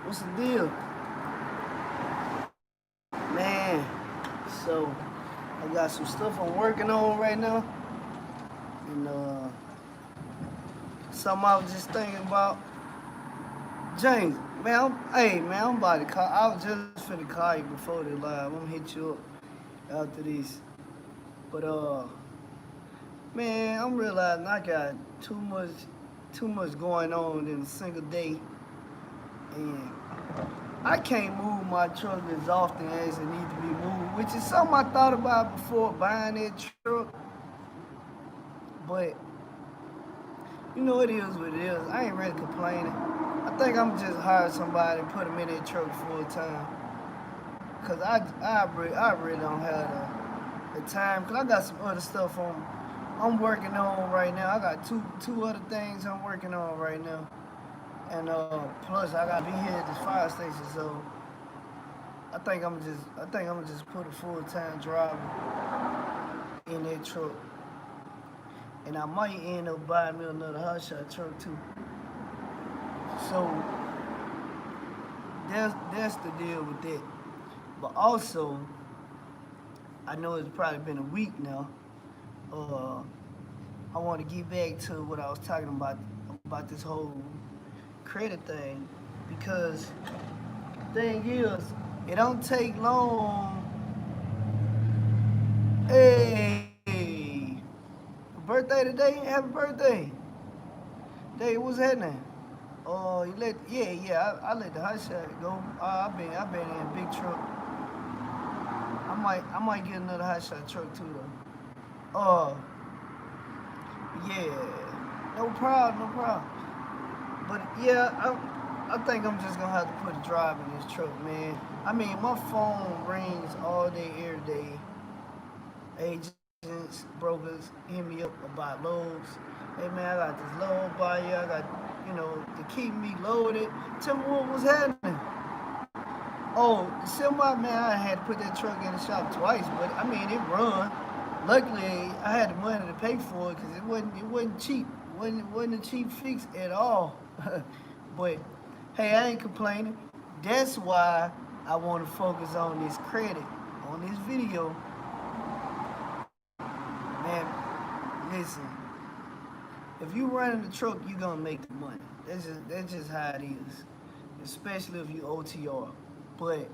What's the deal? Man, so I got some stuff I'm working on right now. And something I was just thinking about. James, man, hey man, I'm about to call. I was just finna call you before the live. I'm gonna hit you up after this. But man, I'm realizing I got too much going on in a single day, and I can't move my truck as often as it needs to be moved, which is something I thought about before buying that truck. But it is what it is. I ain't really complaining. I think I'm just hire somebody and put them in that truck full time. Cause I really don't have the time. Cause I got some other stuff I'm working on right now. I got two other things I'm working on right now, and plus I gotta be here at this fire station. So I think I'm just put a full time driver in that truck, and I might end up buying me another hot shot truck too. So that's the deal with that. But also, I know it's probably been a week now. Uh, I want to get back to what I was talking about this whole credit thing, because the thing is, it don't take long. Hey, birthday today? Happy birthday! Hey, what's happening? I let the hot shot go. I've been in a big truck. I might get another hot shot truck too though. Yeah, no problem, no problem. But yeah, I think I'm just gonna have to put a drive in this truck, man. I mean, my phone rings all day, every day. Agents, brokers hit me up about loads. Hey man, I got this load by you. I got, to keep me loaded. Tell me what was happening. Oh, the semi man, I had to put that truck in the shop twice, but I mean it run. Luckily, I had the money to pay for it because it wasn't cheap. It wasn't a cheap fix at all. But hey, I ain't complaining. That's why I want to focus on this credit on this video. Man, listen. If you running the truck, you gonna make the money. That's just how it is. Especially if you OTR. But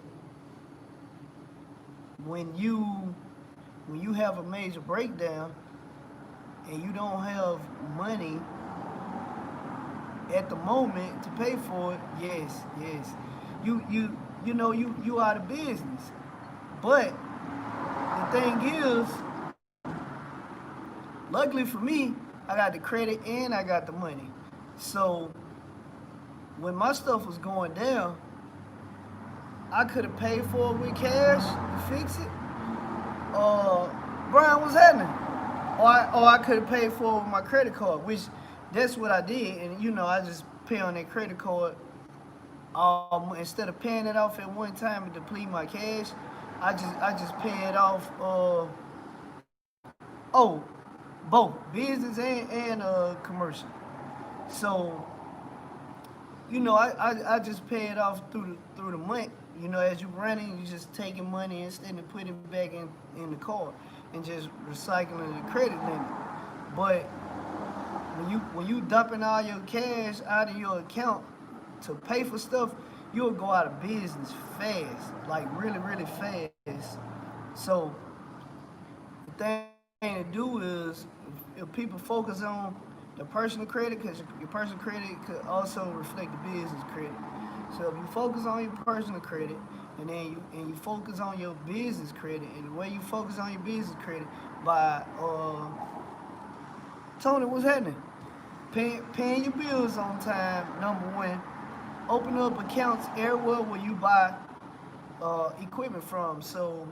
when you when you have a major breakdown and you don't have money at the moment to pay for it, yes, you out of business. But the thing is, luckily for me, I got the credit and I got the money. So when my stuff was going down, I could have paid for it with cash to fix it. Brian, what's happening? Or I could have paid for it with my credit card, which that's what I did. And I just pay on that credit card. Instead of paying it off at one time and deplete my cash, I just pay it off. Oh, both business and commercial. So I just pay it off through the month. As you running, you just taking money instead of putting it back in the card and just recycling the credit limit. But when you dumping all your cash out of your account to pay for stuff, you'll go out of business fast, like really really fast. So the thing to do is, if people focus on the personal credit, because your personal credit could also reflect the business credit. So if you focus on your personal credit, and you focus on your business credit, and the way you focus on your business credit by Tony, what's happening? Paying your bills on time. Number one, open up accounts everywhere where you buy equipment from. So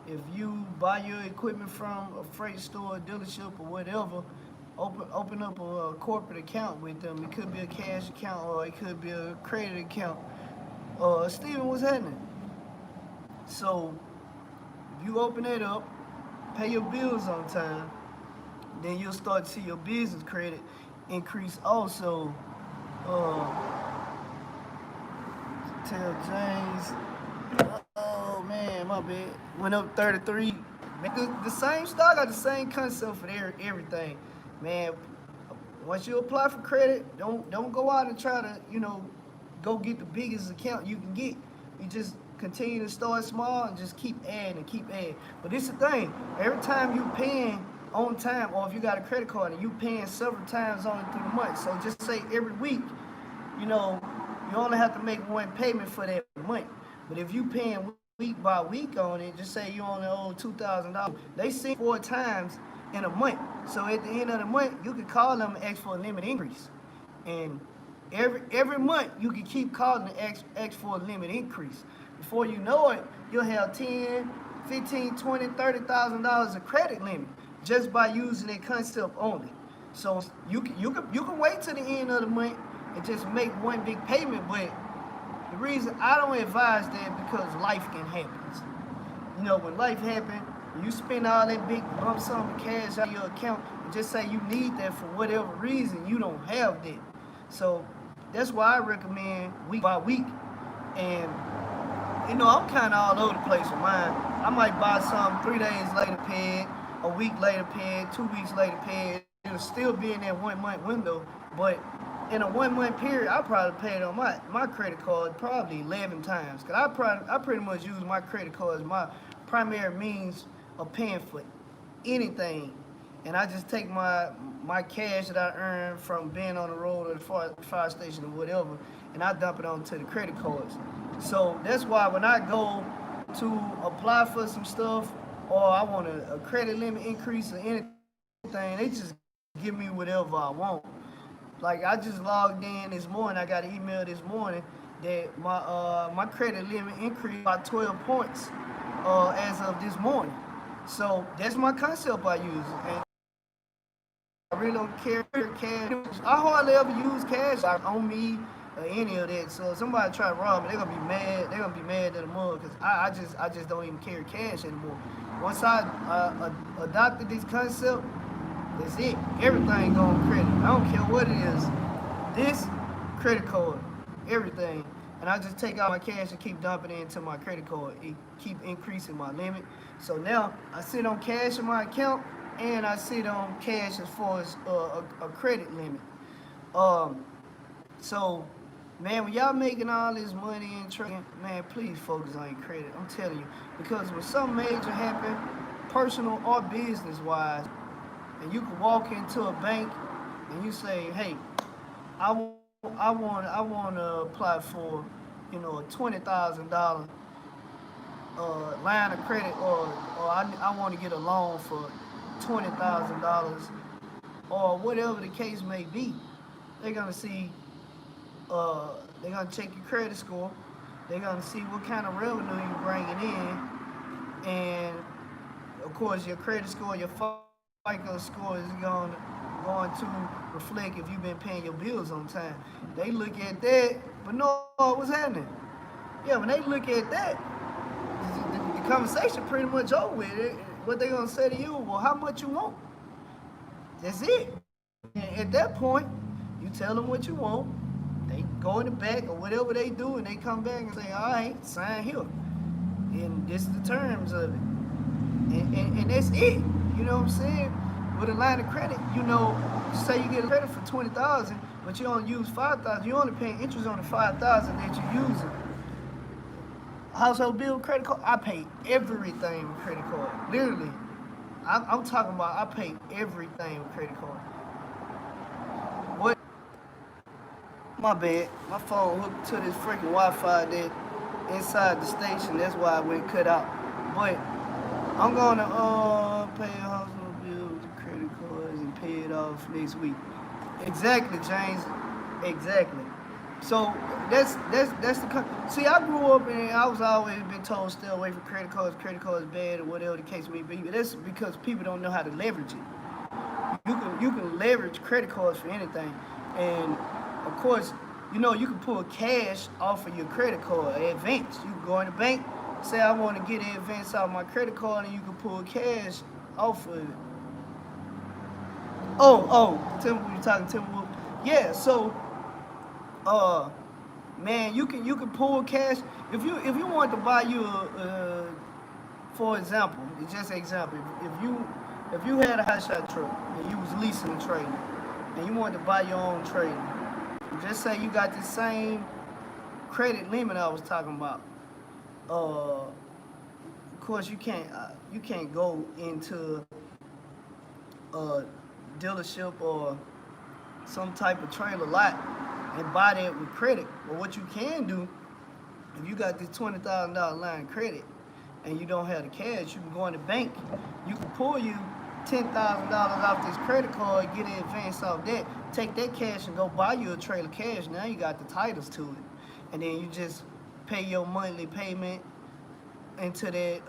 if you buy your equipment from a freight store, dealership, or whatever, open up a corporate account with them. It could be a cash account or it could be a credit account. Steven, what's happening? So if you open it up, pay your bills on time, then you'll start to see your business credit increase also. Uh, Tell James. Oh man, my bad. Went up 33. The same stock got the same concept for everything. Man, once you apply for credit, don't go out and try to, go get the biggest account you can get. You just continue to start small and just keep adding and keep adding. But this is the thing. Every time you paying on time, or if you got a credit card and you paying several times on it through the month. So just say every week, you only have to make one payment for that month. But if you paying week by week on it, just say you only owe $2,000. They see 4 times in a month. So at the end of the month, you can call them and ask for a limit increase. And every month you can keep calling and ask for a limit increase. Before you know it, you'll have 10, 15, 20, $30,000 of credit limit just by using that concept only. So you can wait till the end of the month and just make one big payment, but the reason I don't advise that because life can happen. When life happens, you spend all that big lump sum of cash out of your account and just say you need that for whatever reason, you don't have that. So that's why I recommend week by week. And I'm kind of all over the place with mine. I might buy something 3 days later, pay it, a week later, pay it, 2 weeks later, pay it. It'll still be in that 1 month window, but in a 1 month period, I probably paid on my credit card probably 11 times. Cause I pretty much use my credit card as my primary means of paying for anything, and I just take my cash that I earn from being on the road or the fire station or whatever, and I dump it onto the credit cards. So that's why when I go to apply for some stuff or I want a credit limit increase or anything, they just give me whatever I want. Like I just logged in this morning. I got an email this morning that my credit limit increased by 12 points as of this morning. So that's my concept I use, and I really don't care cash. I hardly ever use cash on me or any of that. So if somebody try to rob me, they're gonna be mad. They're gonna be mad at the mug because I just don't even carry cash anymore. Once I adopted this concept, that's it. Everything going credit. I don't care what it is. This credit card, everything. And I just take out my cash and keep dumping it into my credit card. It keep increasing my limit. So now I sit on cash in my account and I sit on cash as far as a credit limit. So man, when y'all making all this money and trading, man, please focus on your credit. I'm telling you, because when something major happen, personal or business wise, and you can walk into a bank and you say, "Hey, I want to apply for, a $20,000 line of credit, or I want to get a loan for $20,000, or whatever the case may be." They're gonna see, they're gonna check your credit score. They're gonna see what kind of revenue you're bringing in, and of course your credit score, your FICO score is going to reflect if you've been paying your bills on time. They look at that, but no, what's happening? Yeah, when they look at that, the conversation pretty much over with. What they gonna say to you? Well, how much you want? That's it. And at that point, you tell them what you want. They go in the back or whatever they do, and they come back and say, "All right, sign here." And this is the terms of it. And that's it. You know what I'm saying? With a line of credit, say you get a credit for 20,000, but you only use 5,000. You only paying interest on the 5,000 that you're using. Household bill, credit card. I pay everything with credit card. Literally, I'm talking about I pay everything with credit card. What? My bad. My phone hooked to this freaking Wi-Fi that inside the station. That's why I went cut out. But I'm gonna pay a household bill with credit cards and pay it off next week. Exactly, James. Exactly. So that's the see. I grew up and I was always been told stay away from credit cards. Credit cards bad or whatever the case may be. But that's because people don't know how to leverage it. You can leverage credit cards for anything, and of course, you can pull cash off of your credit card, advance. You can go in the bank, say I want to get an advance off my credit card, and you can pull cash off of it. Tell me what you're talking to me. Yeah, so man, you can pull cash if you want to buy you for example, it's just an example. If you had a hot shot truck and you was leasing and trading, and you wanted to buy your own trading, just say you got the same credit limit I was talking about. Of course, you can't go into a dealership or some type of trailer lot and buy that with credit. But what you can do, if you got this $20,000 line of credit and you don't have the cash, you can go in the bank. You can pull you $10,000 off this credit card, get an advance off that, take that cash and go buy you a trailer cash. Now you got the titles to it, and then you just pay your monthly payment into that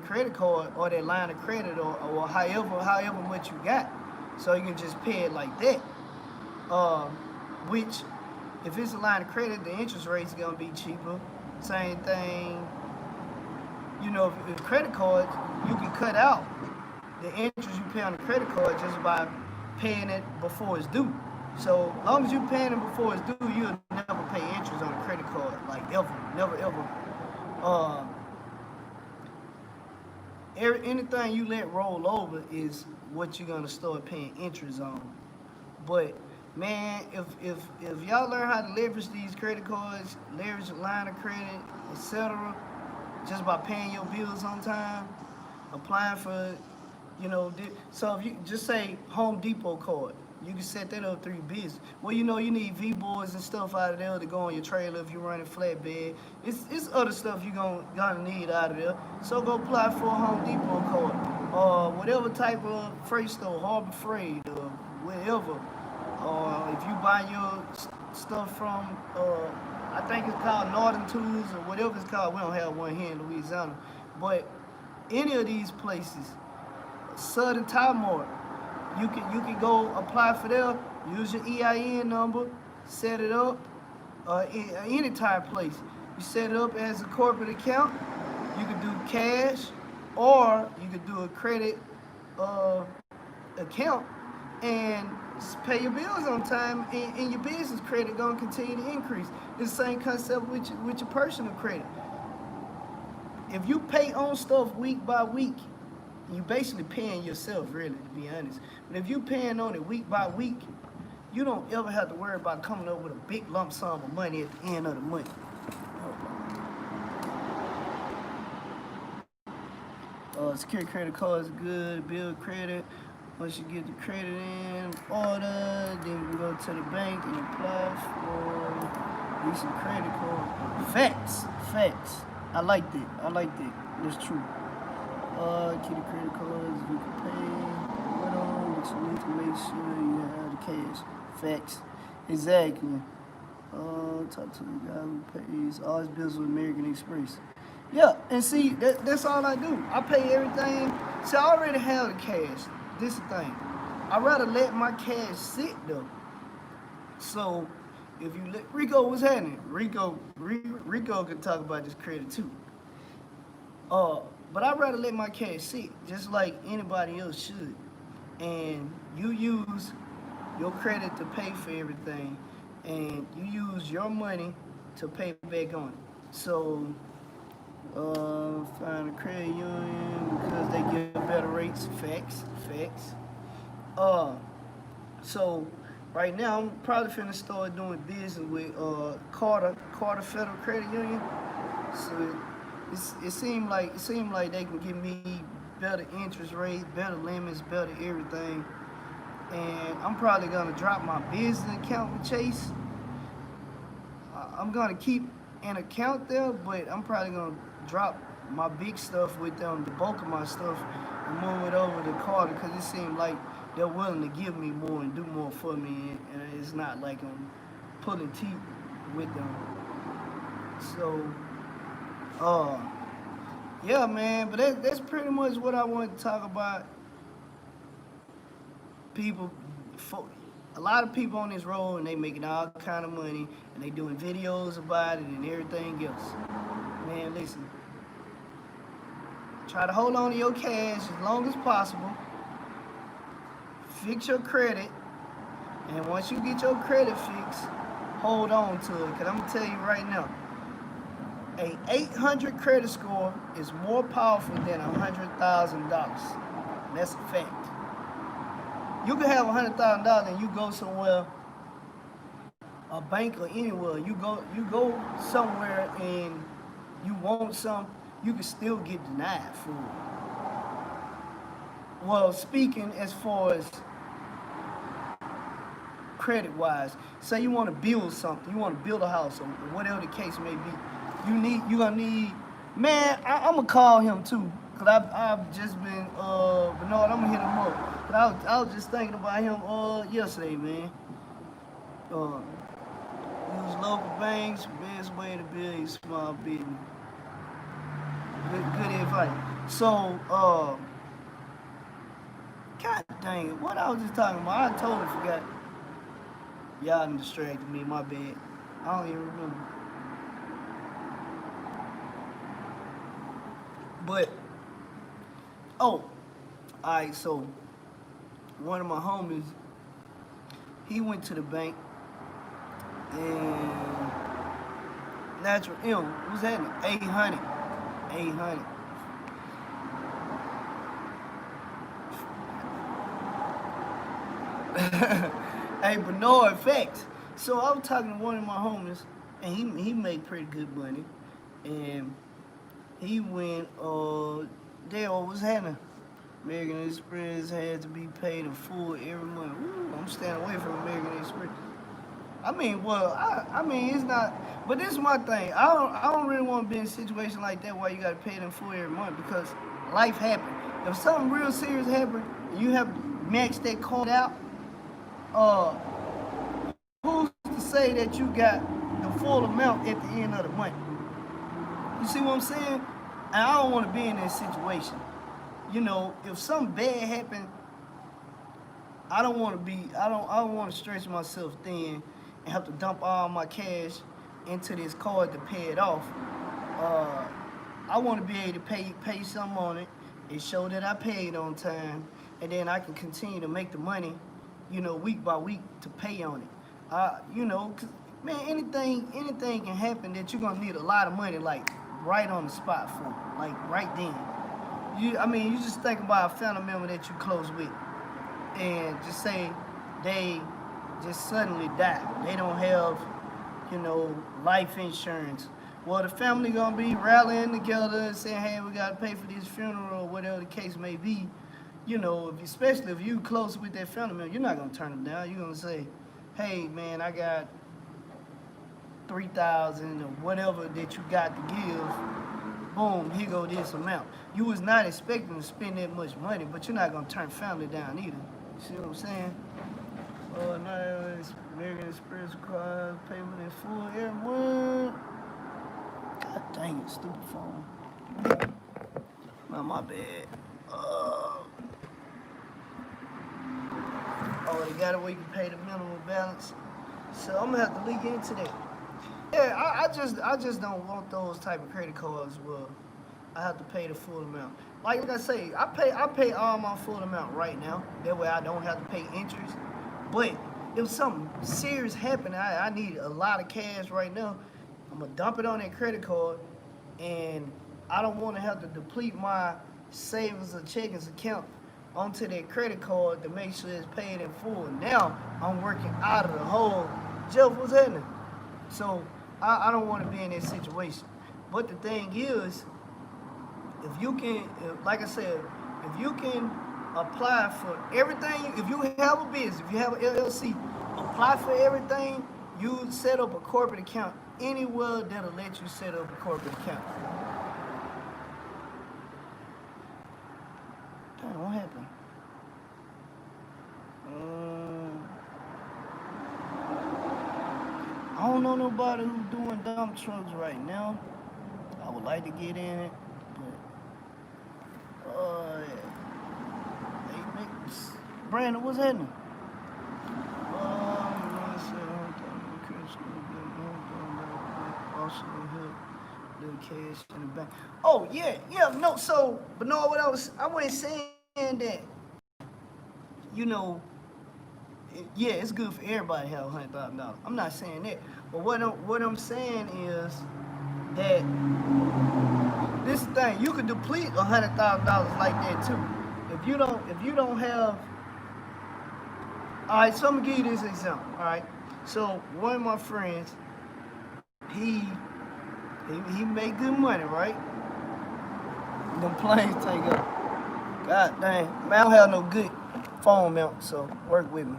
credit card or that line of credit or however much you got. So you can just pay it like that. Which, if it's a line of credit, the interest rate's gonna be cheaper. Same thing, if credit cards, you can cut out the interest you pay on the credit card just by paying it before it's due. So as long as you're paying it before it's due, you'll never pay interest on a credit card, like ever, never ever. Anything you let roll over is what you're gonna start paying interest on. But man, if y'all learn how to leverage these credit cards, leverage a line of credit, etc., just by paying your bills on time, applying for, so if you just say Home Depot card, you can set that up through your business. Well, you need V-boards and stuff out of there to go on your trailer if you're running flatbed. It's other stuff you're gonna need out of there. So go apply for a Home Depot card or whatever type of freight store, Harbor Freight or wherever. Or if you buy your stuff from, I think it's called Northern Tools or whatever it's called. We don't have one here in Louisiana, but any of these places, Southern Tire Mart, you can go apply for there. Use your EIN number, set it up. Any tire place, you set it up as a corporate account. You can do cash, or you can do a credit account and pay your bills on time, and your business credit gonna continue to increase. It's the same concept with your personal credit. If you pay on stuff week by week, you basically paying yourself, really, to be honest. But if you paying on it week by week, you don't ever have to worry about coming up with a big lump sum of money at the end of the month. Secure credit cards good, build credit. Once you get the credit in order, then you go to the bank and apply for some credit card. Facts. I like that. That's true. Keep the credit cards you can pay with them, but you need to make sure you have the cash. Facts. Exactly. Talk to the guy who pays all his bills with American Express. Yeah, and see, that's all I do. I pay everything. See, I already have the cash. This is the thing. I'd rather let my cash sit though. So if you let Rico, what's happening? Rico can talk about this credit too. But I'd rather let my cash sit, just like anybody else should. And you use your credit to pay for everything, and you use your money to pay back on it. So find a credit union because they give better rates. Facts. So right now I'm probably finna start doing business with Carter Federal Credit Union. So it seemed like they can give me better interest rates, better limits, better everything. And I'm probably gonna drop my business account with Chase. I'm gonna keep an account there, but I'm probably gonna drop my big stuff with them, the bulk of my stuff, and move it over to Carter because it seemed like they're willing to give me more and do more for me, and it's not like I'm pulling teeth with them. So, yeah, man, but that's pretty much what I wanted to talk about. People, a lot of people on this road, and they making all kind of money, and they doing videos about it and everything else. Man, listen, try to hold on to your cash as long as possible. Fix your credit, and once you get your credit fixed, hold on to it, because I'm going to tell you right now, a 800 credit score is more powerful than $100,000. That's a fact. You can have $100,000 and you go somewhere, a bank or anywhere. You go somewhere and you want some, you can still get denied for it. Well, speaking as far as credit wise, say you want to build something, you want to build a house or whatever the case may be, you're gonna need, man, I'm gonna call him too. Cause I've just been Bernard, I'm gonna hit him up. But I was just thinking about him yesterday, man. Use local banks, best way to build a small business. Good advice. So, God dang it, what I was just talking about, I totally forgot. Y'all done distracted me, my bad. I don't even remember. But, oh, alright, so one of my homies, he went to the bank and natural M, what's that? 800. 800. Hey, Bernard, facts. So I was talking to one of my homies, and he made pretty good money, and he went, Dale, what's happening? American Express had to be paid in full every month. Ooh, I'm staying away from American Express. I mean, well, I mean, it's not, but this is my thing. I don't really want to be in a situation like that where you got to pay it in full every month because life happens. If something real serious happens, and you have to max that card out, uh, who's to say that you got the full amount at the end of the month? You see what I'm saying? And I don't want to be in that situation. You know, if something bad happened, I don't want to stretch myself thin and have to dump all my cash into this card to pay it off. Uh, I want to be able to pay some on it and show that I paid on time, and then I can continue to make the money, you know, week by week to pay on it. You know, 'cause, man, anything can happen that you're gonna need a lot of money, like right on the spot for, like right then. I mean, you just think about a family member that you close with, and just say they just suddenly die. They don't have, you know, life insurance. Well, the family gonna be rallying together and saying, "Hey, we gotta pay for this funeral," or whatever the case may be. You know, especially if you close with that family member, you're not gonna turn them down. You're gonna say, "Hey, man, I got 3,000 or whatever that you got to give. Boom, here go this amount." You was not expecting to spend that much money, but you're not gonna turn family down either. You see what I'm saying? Now American Express card payment in full every month. God dang it, stupid phone. Not my bad. Oh, they got it where you can pay the minimum balance. So I'm gonna have to leak into that. Yeah, I just don't want those type of credit cards where I have to pay the full amount. Like I say, I pay all my full amount right now. That way I don't have to pay interest. But if something serious happened, I need a lot of cash right now. I'm gonna dump it on that credit card, and I don't want to have to deplete my savings or checkings account onto that credit card to make sure it's paid in full. Now I'm working out of the hole. Jeff, what's happening? So I don't want to be in that situation. But the thing is, if you can, like I said, if you can apply for everything, if you have a business, if you have an LLC, apply for everything, you set up a corporate account anywhere that'll let you set up a corporate account. Damn, what happened? I don't know nobody who's doing dump trucks right now. I would like to get in it, but hey, Brandon, what's happening? Also help little cash in the bank. Oh yeah, no. So, but no, I wasn't saying that. You know, Yeah, it's good for everybody to have $100,000. I'm not saying that, but what I'm saying is that this thing you could deplete $100,000 like that too. If you don't have, all right. So I'm gonna give you this example. All right. So one of my friends, he he make good money, right? Them planes take up. God dang, man, I don't have no good phone mount, so work with me.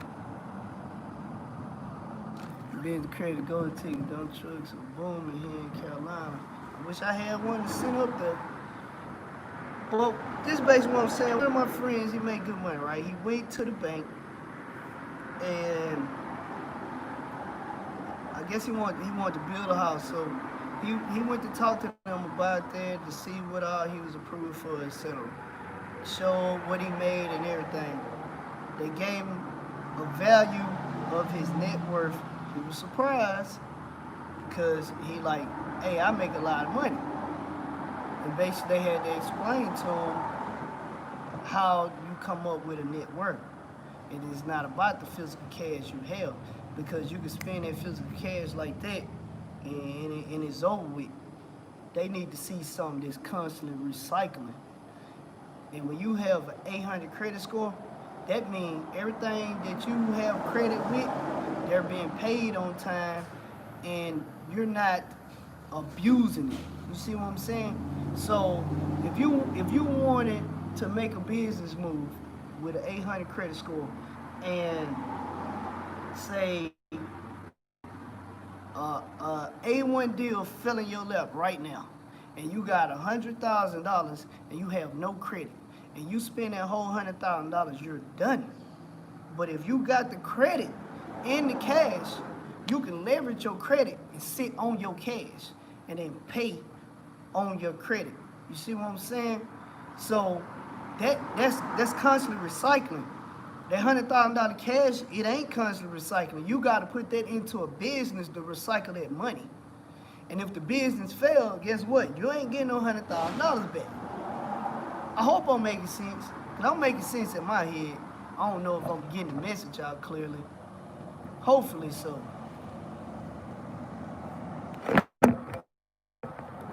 Being the creator go to take dump trucks are booming here in Carolina. I wish I had one to send up there. Well, this basically what I'm saying. One of my friends, he made good money, right? He went to the bank and I guess he wanted to build a house. So he went to talk to them about that to see what all he was approved for, etc. Show what he made and everything. They gave him a value of his net worth. He was surprised because he like, hey, I make a lot of money. And basically they had to explain to him how you come up with a net worth. It is not about the physical cash you have because you can spend that physical cash like that and it's over with. They need to see something that's constantly recycling. And when you have an 800 credit score, that means everything that you have credit with, they're being paid on time, and you're not abusing it. You see what I'm saying? So if you wanted to make a business move with an 800 credit score, and say A1 deal fell in your lap right now, and you got $100,000 and you have no credit, and you spend that whole $100,000, you're done. But if you got the credit and the cash, you can leverage your credit and sit on your cash and then pay on your credit. You see what I'm saying? So that's constantly recycling. That $100,000 cash, it ain't constantly recycling. You got to put that into a business to recycle that money. And if the business fails, guess what? You ain't getting no $100,000 back. I hope I'm making sense. Cause I'm making sense in my head. I don't know if I'm getting the message out clearly. Hopefully so.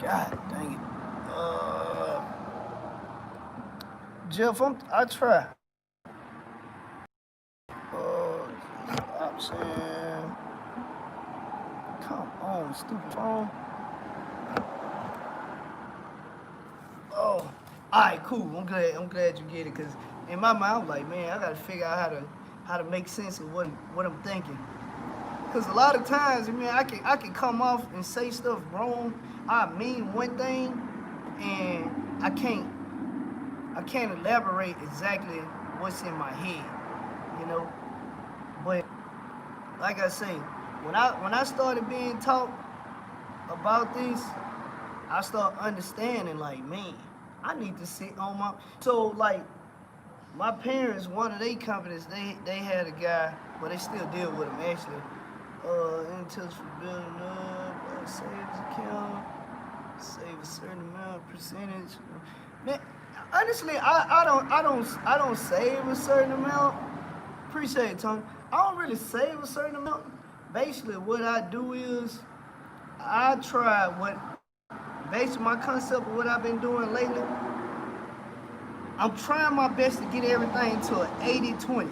God dang it. Jeff, I try. I'm saying, come on, stupid phone. Oh, all right, cool. I'm glad you get it, cause in my mind, I'm like, man, I gotta figure out how to make sense of what I'm thinking. Cause a lot of times, man, I can come off and say stuff wrong. I mean one thing, and I can't elaborate exactly what's in my head, you know. But like I say, when I started being taught about this, I start understanding like, man, I need to sit on my. So like my parents, one of their companies, they had a guy, but they still deal with him actually. In touch for building up, savings account, save a certain amount percentage. Man, honestly, I don't save a certain amount. Appreciate it, Tony. I don't really save a certain amount. Basically, what I do is I try what, based on my concept of what I've been doing lately, I'm trying my best to get everything to an 80-20.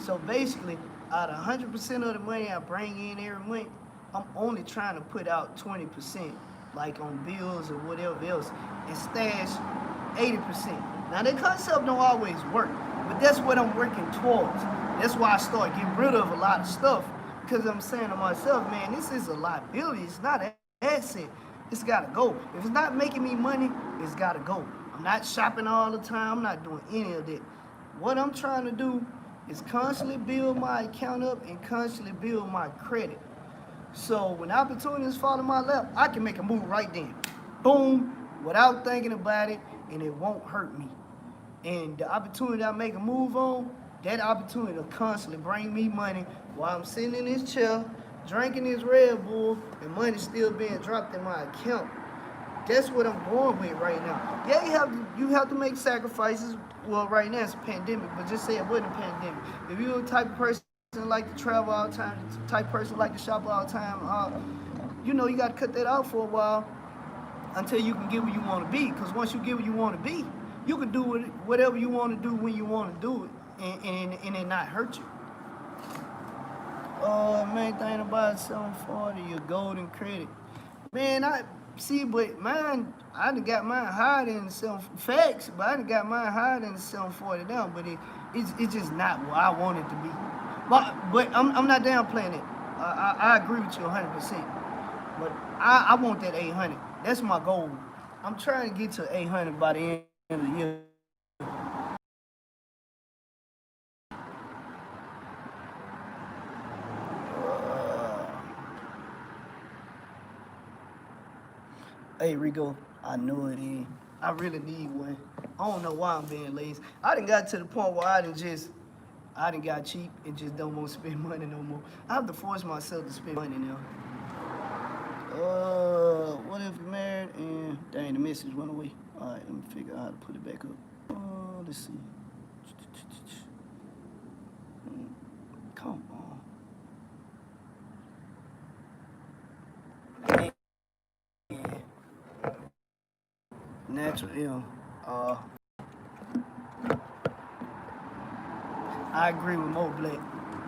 So basically, out of 100% of the money I bring in every month, I'm only trying to put out 20%, like on bills or whatever else, and stash 80%. Now, that concept don't always work, but that's what I'm working towards. That's why I start getting rid of a lot of stuff, because I'm saying to myself, man, this is a liability. It's not an asset. It's got to go. If it's not making me money, it's got to go. I'm not shopping all the time. I'm not doing any of that. What I'm trying to do is constantly build my account up and constantly build my credit. So when opportunities fall in my lap, I can make a move right then. Boom, without thinking about it, and it won't hurt me. And the opportunity I make a move on, that opportunity will constantly bring me money while I'm sitting in this chair, drinking this Red Bull, and money still being dropped in my account. That's what I'm going with right now. Yeah, you have to make sacrifices. Well, right now it's a pandemic, but just say it wasn't a pandemic. If you're the type of person like to travel all the time, the type of person like to shop all the time. You know, you got to cut that out for a while until you can get where you want to be. Because once you get where you want to be, you can do whatever you want to do when you want to do it, and it not hurt you. Main thing about 740, your golden credit. Man, I see, but mine, I done got mine higher than facts, but I done got mine higher than 740 now. But it's just not what I want it to be. But I'm not downplaying it. I agree with you 100%. But I want that 800. That's my goal. I'm trying to get to 800 by the end of the year. Hey Rico, I know it is. I really need one. I don't know why I'm being lazy. I done got to the point where I done got cheap and just don't want to spend money no more. I have to force myself to spend money now. What if you're married and dang, the message went away? All right, let me figure out how to put it back up. Let's see. Come on. Natural ill. I agree with Mo Black.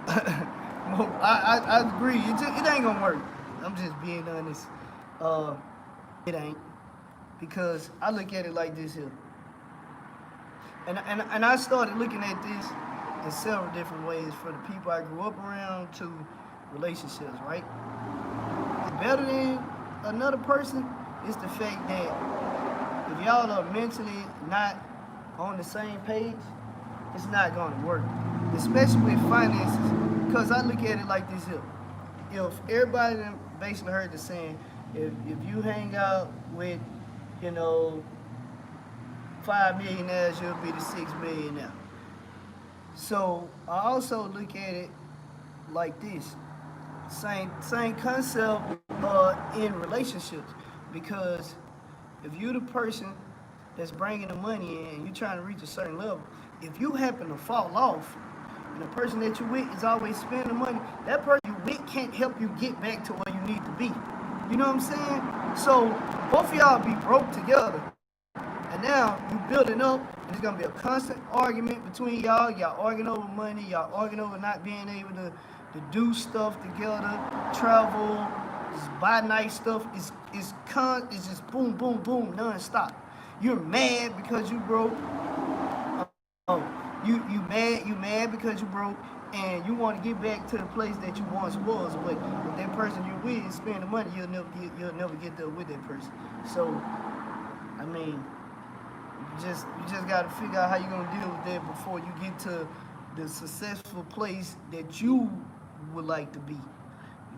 I agree. It ain't gonna work. I'm just being honest. It ain't. Because I look at it like this here. And I started looking at this in several different ways, for the people I grew up around to relationships, right? Better than another person is the fact that if y'all are mentally not on the same page, it's not going to work, especially with finances. Because I look at it like this here. If everybody basically heard the saying, if you hang out with, 5 millionaires, you'll be the 6 millionaire. So I also look at it like this. Same concept in relationships. Because if you're the person that's bringing the money in and you're trying to reach a certain level, if you happen to fall off and the person that you're with is always spending money, that person you with can't help you get back to where you need to be. You know what I'm saying? So both of y'all be broke together. And now you building up, and it's gonna be a constant argument between y'all. Y'all arguing over money. Y'all arguing over not being able to do stuff together, travel, just buy nice stuff. It's just boom, boom, boom, non-stop. You're mad because you broke. You mad because you broke, and you want to get back to the place that you once was. But if that person you're with is spending money, you'll never get there with that person. So, I mean, you just got to figure out how you're gonna deal with that before you get to the successful place that you would like to be.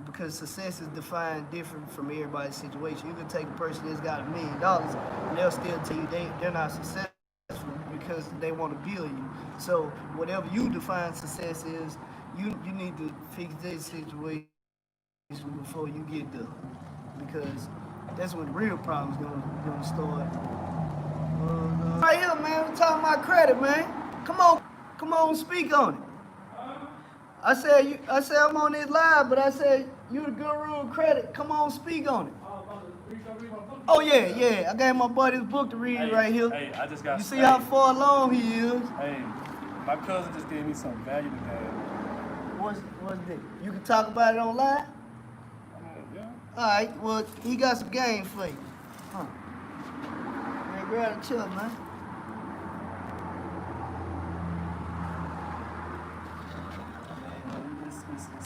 Because success is defined different from everybody's situation. You can take a person that's got $1 million and they'll still tell you they're not successful because they want to build you. So whatever you define success is, you need to fix that situation before you get there. Because that's when the real problem's gonna start. Right here, man, we're talking about credit, man. Come on, speak on it. I said I'm on this live, but I said you the guru of credit. Come on, speak on it. Oh yeah. I got my buddy's book to read right here. Hey, I just got. You see how far along he is. Hey, my cousin just gave me some value today. What's that? You can talk about it online? Yeah. All right. Well, he got some game for you. Man, grab the chill, man.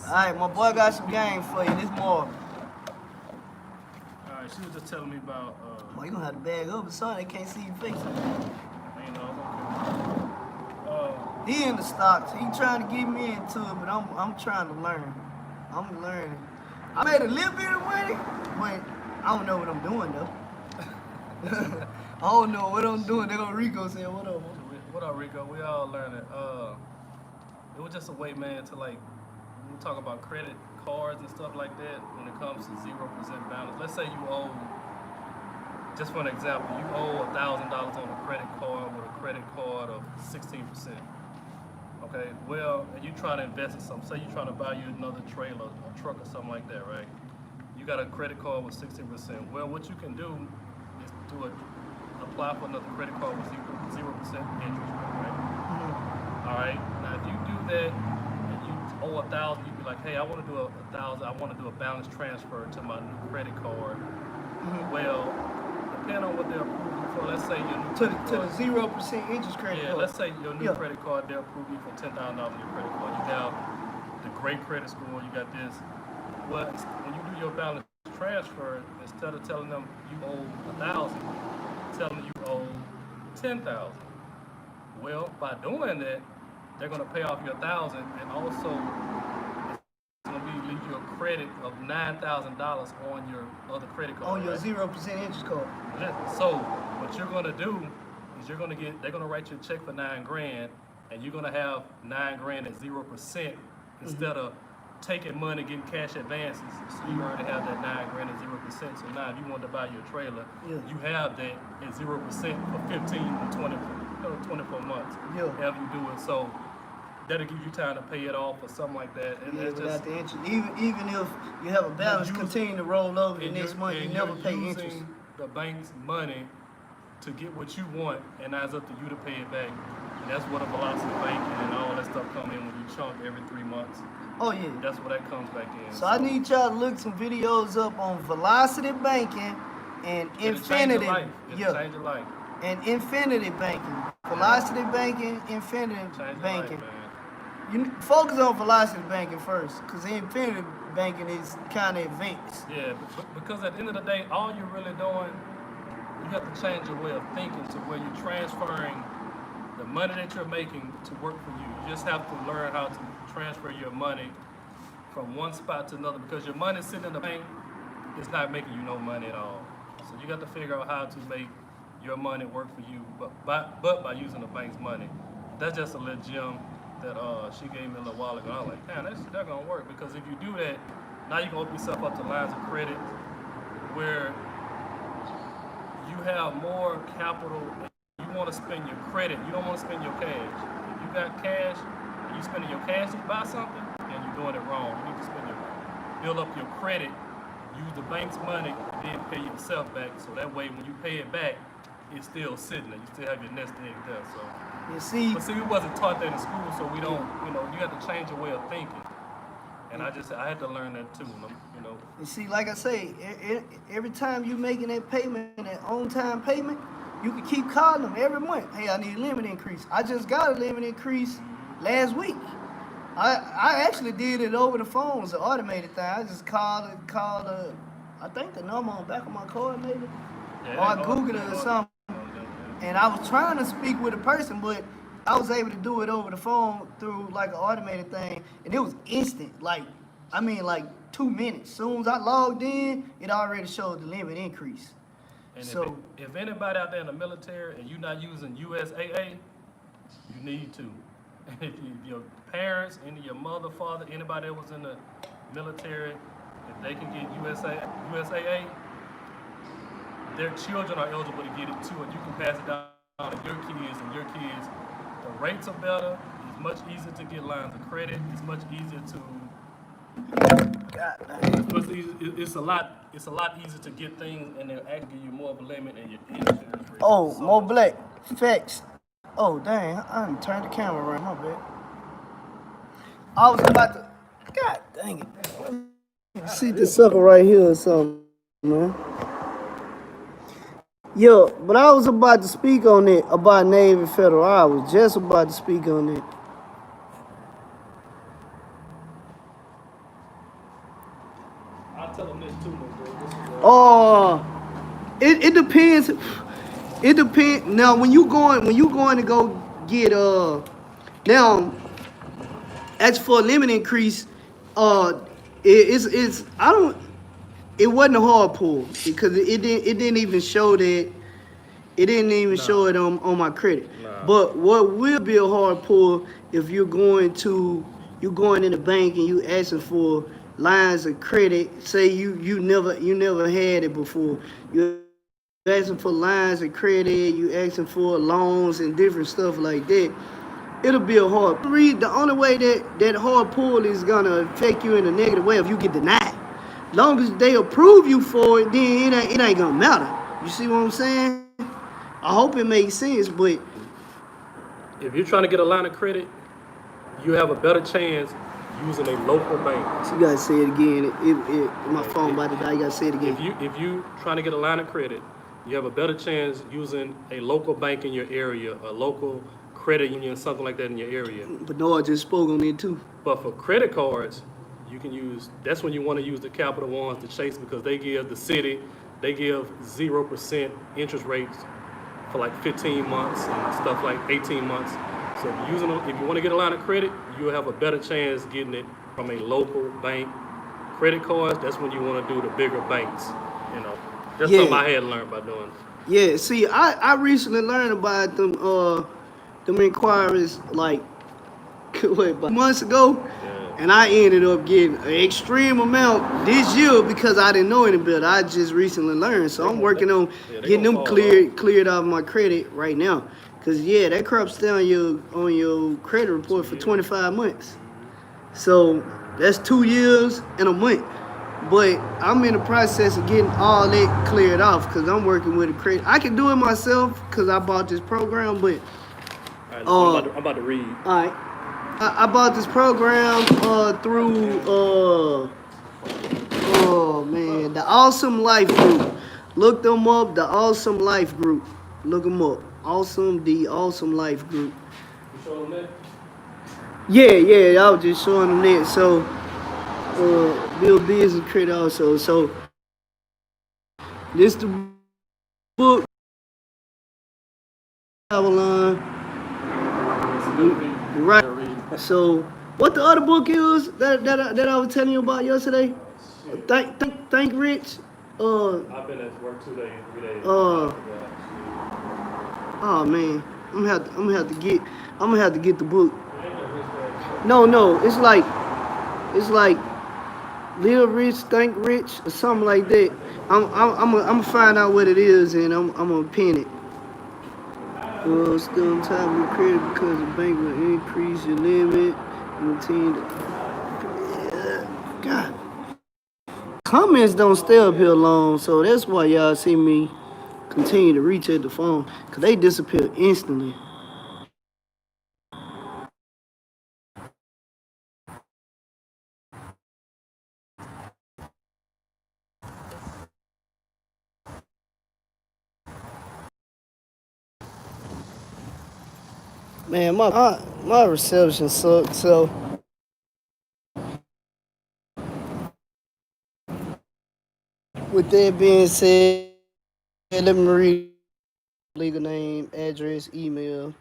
All right, my boy got some game for you. This more. Alright, she was just telling me about. Boy, you gonna have to bag up. Sorry, they can't see your face. He in the stocks. He trying to get me into it, but I'm trying to learn. I'm learning. I made a little bit of money, but I don't know what I'm doing though. I don't know what I'm doing. They're gonna Rico say, what up? What up, Rico? We all learning. It was just a way, man, to like. We talk about credit cards and stuff like that when it comes to 0% balance. Let's say you owe, just for an example, you owe $1,000 on a credit card with a credit card of 16%. Okay, well, and you trying to invest in something. Say you're trying to buy you another trailer, a truck, or something like that, right? You got a credit card with 16%. Well, what you can do is apply for another credit card with 0% interest rate, right? Mhm. All right. Now, if you do that and you owe 1,000, you be like, hey, I want to do a 1,000. I want to do a balance transfer to my new credit card. Mhm. Well, depending on what they're approving you for, let's say your new To credit the card. 0% interest credit Yeah, card. let's say your new Yeah. credit card, they'll approve you for $10,000 on your credit card. You have the great credit score, you got this. Well, when you do your balance transfer, instead of telling them you owe 1,000, tell them you owe 10,000. Well, by doing that, they're gonna pay off your 1,000, and also it's gonna be leave you a credit of $9,000 on your other credit card. On your right? 0% interest card. So what you're gonna do is they're gonna write you a check for $9,000, and you're gonna have $9,000 at 0% instead of taking money, getting cash advances. So you already have that $9,000 at 0%. So now if you want to buy you a trailer, Yeah. you have that at 0% for 15 to 24 months. Yeah. However you do it. So that'll give you time to pay it off or something like that. And Yeah, that's without just the interest. Even if you have a balance, use- continue to roll over the and next you're- month, you and never you're pay using interest. the bank's money to get what you want, and now it's up to you to pay it back. And that's where the velocity banking and all that stuff come in when you chunk every 3 months. Oh yeah. That's where that comes back in. So I need y'all to look some videos up on velocity banking and It'll change your infinity. life. It'll Yeah. change your life. And infinity banking. Velocity banking, infinity Change your banking. life, man. You focus on velocity banking first, because infinity banking is kind of advanced. Yeah, because at the end of the day, all you're really doing, you have to change your way of thinking to where you're transferring the money that you're making to work for you. You just have to learn how to transfer your money from one spot to another, because your money sitting in the bank is not making you no money at all. So you got to figure out how to make your money work for you, but by using the bank's money. That's just a little gem that she gave me a little while ago. I was like, damn, that's gonna work, because if you do that, now you can open yourself up to lines of credit where you have more capital. You want to spend your credit. You don't want to spend your cash. If you got cash and you spending your cash to buy something, then you're doing it wrong. You need to build up your credit, use the bank's money, and then pay yourself back. So that way, when you pay it back, it's still sitting there. You still have your nest egg there. So, You see, but see, we wasn't taught that in school, so we don't. You have to change your way of thinking. And I had to learn that too. you see, like I say, every time you making that payment, that on-time payment, you can keep calling them every month. Hey, I need a limit increase. I just got a limit increase last week. I actually did it over the phone. It's an automated thing. I just called I think the number on the back of my card maybe. Yeah, Or I Googled it or something. And I was trying to speak with a person, but I was able to do it over the phone through like an automated thing. And it was instant. Like 2 minutes. Soon as I logged in, it already showed the limit increase. And So if anybody out there in the military and you're not using USAA, you need to. If your parents, your mother, father, anybody that was in the military, if they can get USAA, their children are eligible to get it too, and you can pass it down to your kids and your kids. The rates are better. It's much easier to get lines of credit. It's much easier to. It's a lot easier to get things, and they'll actually give you more of a limit and your insurance rate. Oh, So Mo much Black. Facts. Oh, dang. I done turned the camera around. My bad. I was about to. God dang it. See the sucker right here or something, man. Yo, but I was about to speak on it about Navy Federal. I was just about to speak on it. I'll tell them this too, bro. It depends. It depends. Now, when you going to go get now, as for a limit increase, it's I don't. It wasn't a hard pull because it didn't even show that. It didn't even show it on my credit. Nah. But what will be a hard pull if you're going in the bank and you asking for lines of credit. Say you never had it before. You asking for lines of credit. You asking for loans and different stuff like that. it'll be a hard read. The only way that hard pull is gonna affect you in a negative way if you get denied. Long as they approve you for it, then it ain't gonna matter. You see what I'm saying? I hope it makes sense, but If you're trying to get a line of credit, you have a better chance using a local bank. so you gotta say it again. My phone about to die. You gotta say it again. If you trying to get a line of credit, you have a better chance using a local bank in your area, a local credit union, something like that in your area. But no, I just spoke on it too. But for credit cards, you can use, that's when you want to use the Capital Ones, the Chase, because they give the city, they give 0% interest rates for like 15 months and stuff like 18 months. So if you want to get a line of credit, you'll have a better chance getting it from a local bank. Credit cards, that's when you want to do the bigger banks, you know. That's Yeah. something I had learned by doing. Yeah, see, I recently learned about them inquiries like about months ago, and I ended up getting an extreme amount this year because I didn't know any better. I just recently learned, so I'm working on getting them cleared out of my credit right now. Cause yeah, that crap stay on your credit report for 25 months. So that's 2 years and a month. But I'm in the process of getting all that cleared off because I'm working with a credit. I can do it myself because I bought this program, but All right, I'm about to read. all right. I bought this program through oh man, the Awesome Life Group. Look them up, the Awesome Life Group. Look them up. The Awesome Life Group. You show them that? Yeah, I was just showing them that. So build business credit also. So this the book Avalon. Right. So what the other book is that I was telling you about yesterday? Think Rich. I've been at work 2 days, 3 days. Oh man, I'm gonna have to get the book. No, it's like Live Rich, Think Rich, or something like that. I'm gonna find out what it is and I'm gonna pin it. Still on top of your credit because the bank will increase your limit and continue to. God. Comments don't stay up here long, so that's why y'all see me continue to reach at the phone, because they disappear instantly. Man, my reception sucks, so with that being said, let me read legal name, address, email,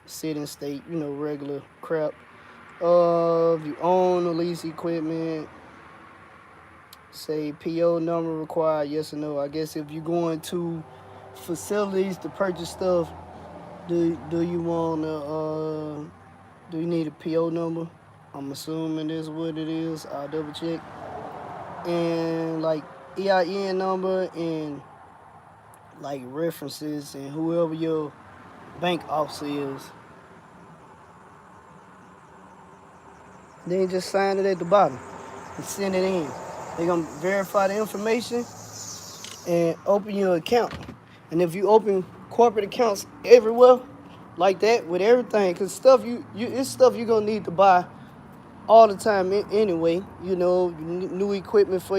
city and state, regular crap. If you own or lease equipment, say PO number required, yes or no. I guess if you're going to facilities to purchase stuff, do you need a PO number? I'm assuming that's what it is. I'll double check. And like EIN number and like references and whoever your bank officer is. Then just sign it at the bottom and send it in. They're gonna verify the information and open your account. And if you open corporate accounts everywhere like that with everything, because it's stuff you're gonna need to buy all the time anyway. New equipment for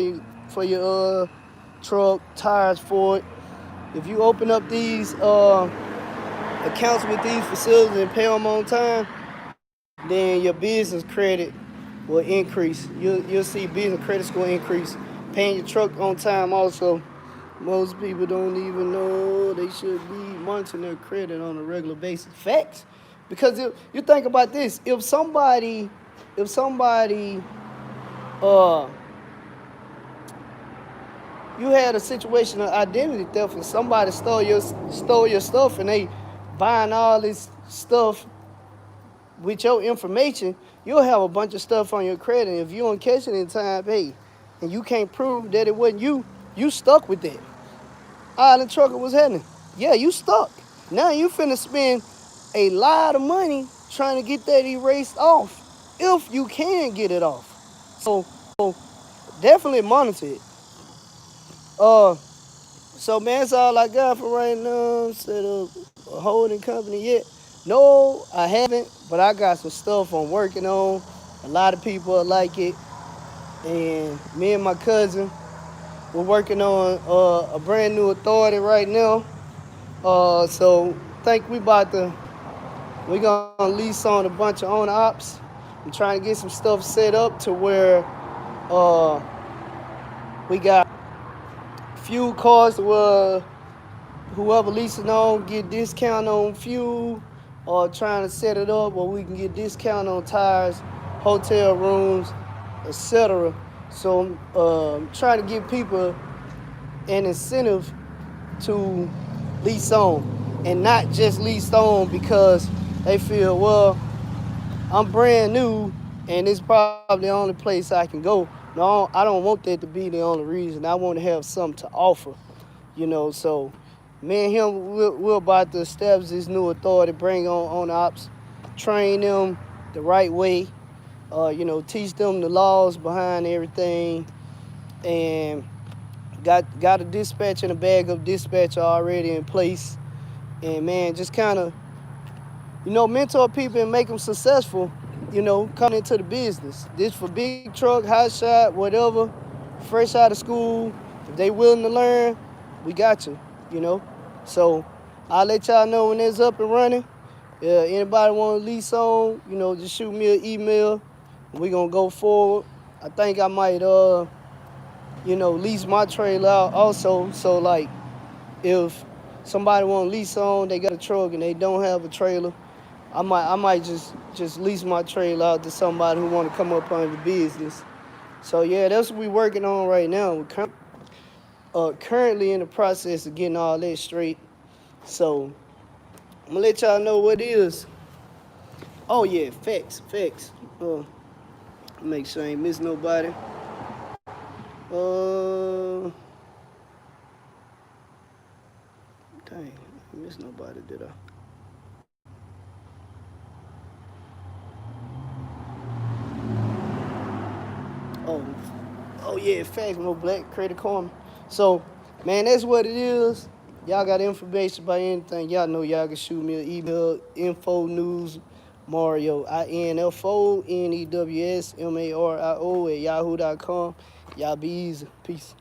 your truck, tires for it. If you open up these accounts with these facilities and pay them on time, then your business credit will increase. You'll see business credit score increase. Paying your truck on time also. Most people don't even know they should be monitoring their credit on a regular basis. Facts. Because if you think about this, if somebody you had a situation of identity theft and somebody stole your stuff and they buying all this stuff with your information, you'll have a bunch of stuff on your credit. If you don't catch it in time, hey, and you can't prove that it wasn't you stuck with that. Island Trucker was happening. Yeah, you stuck. Now you finna spend a lot of money trying to get that erased off, if you can get it off. So definitely monitor it. So man, that's all I got for right now. Instead of a holding company yet. No, I haven't, but I got some stuff I'm working on. A lot of people like it, and me and my cousin, we're working on a brand new authority right now. So think we gonna lease on a bunch of owner ops. I'm trying to get some stuff set up to where uh, we got fuel cars where whoever leasing on get discount on fuel, or trying to set it up where we can get discount on tires, hotel rooms, etc. So I'm trying to give people an incentive to lease on, and not just lease on because they feel, well, I'm brand new and it's probably the only place I can go. No, I don't want that to be the only reason. I want to have something to offer, So me and him, we're about to establish this new authority, bring on ops, train them the right way, teach them the laws behind everything, and got a dispatch and a bag of dispatch already in place. And man, just kind of, mentor people and make them successful, coming into the business. This for big truck, hot shot, whatever, fresh out of school. If they willing to learn, we got you. So I'll let y'all know when it's up and running. Anybody want to lease on, just shoot me an email. We gonna go forward. I think I might, lease my trailer out also. So like, if somebody want to lease on, they got a truck and they don't have a trailer, I might just lease my trailer out to somebody who want to come up on the business. So yeah, that's what we working on right now. We're currently in the process of getting all that straight. So I'm gonna let y'all know what it is. Oh yeah, facts. Make sure I ain't miss nobody. Dang, I missed nobody, did I? Oh, oh yeah, facts, no black credit karma. So, man, that's what it is. Y'all got information about anything, y'all know y'all can shoot me an email, info news Mario, INFO NEWSMARIO at yahoo.com. Y'all be easy. Peace.